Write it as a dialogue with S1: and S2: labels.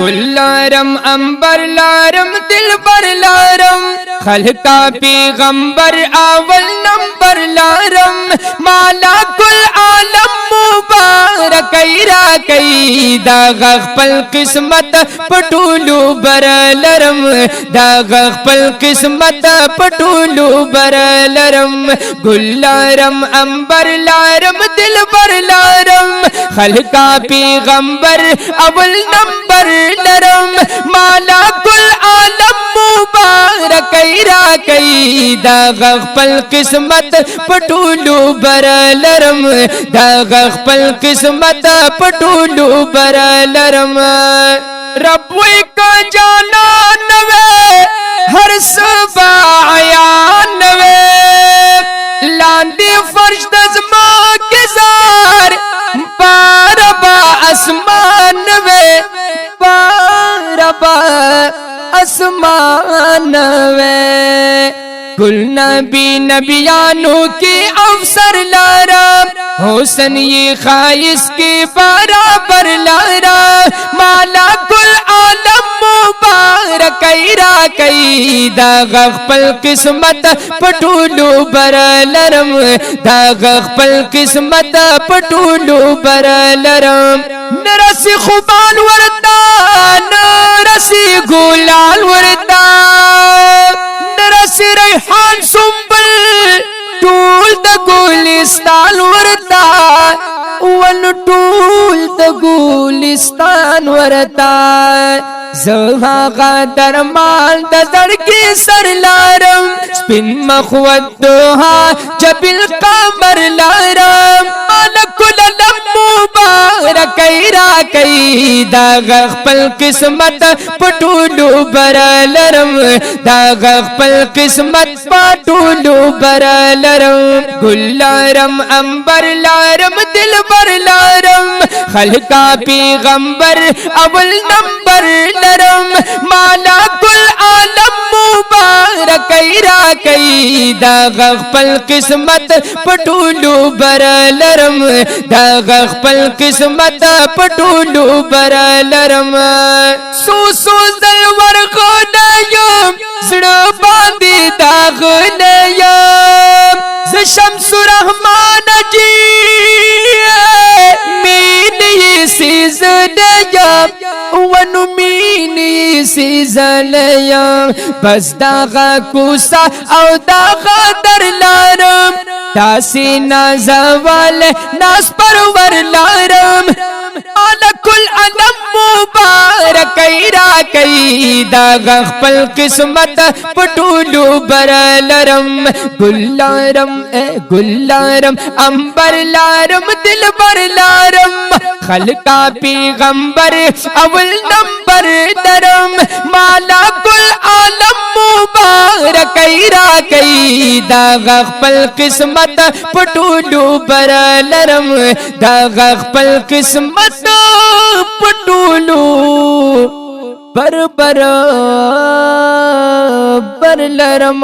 S1: گل لارم انبر لارم دلبر لارم خلقا پیغمبر اول نمبر لارم مالا کل عالم مبارک را کئی دا غخپل قسمت پټولو بر لرم دا غخپل قسمت پټولو بر لرم گل لارم انبر لارم دلبر لارم خلقا پیغمبر اول نمبر لرم مالا کل عالم مبارک را کئی دا غخپل قسمت پټولو بر لرم دا غخپل قسمت پټولو بر لرم رب وی کا جانا نوے ہر صبح عیان نوے لاندی فرش دزما کے زار پاربا اسمان نوے پاربا اسمان نوے کل نبی نبیانو کی افسر لارم حسن یہ خائص کی برابر لارم مالا کل عالم مبارک را کئی دا غخپل قسمت پټولو بر لرم دا غخپل قسمت پټولو بر لرم نرسی خوبان ورتا نرسی گلال ورتا نرسی ریحان سنبل ټول د ګلستان ورتا ون ټول د ګلستان ورتا زهاغا درمان د زړګي سر لارم سپین مخوت دوها جبل قمر لارم الکل لم مبارک را کئی دا غخپل قسمت پټولو بر لرم دا غخپل قسمت پټولو بر لرم گل لارم انبر لارم دلبر لارم خلقا پیغمبر اول نمبر لرم مالا کل عالم مبارک را کئی دا غخپل قسمت پټولو بر لرم دا غخپل قسمت پټولو بر لرم سو سو زلور غنیم زړه باندې داغنیم ز شمس رحمان جی مینی سیزنیم ونو مینی سیزنیم بس داغا کوسا او داغا در لارم تاسی نازوال ناس پرور لارم آنا کل علم مبارک را کئی دا غخپل قسمت پټولو بر لرم گل لارم گل لارم انبر لارم دلبر لارم خلقا پیغمبر اول نمبر درم مالا کل عالم مبارک را کئی دا غخپل قسمت پټولو بر لرم دا غخپل قسمت پټولو بر لرم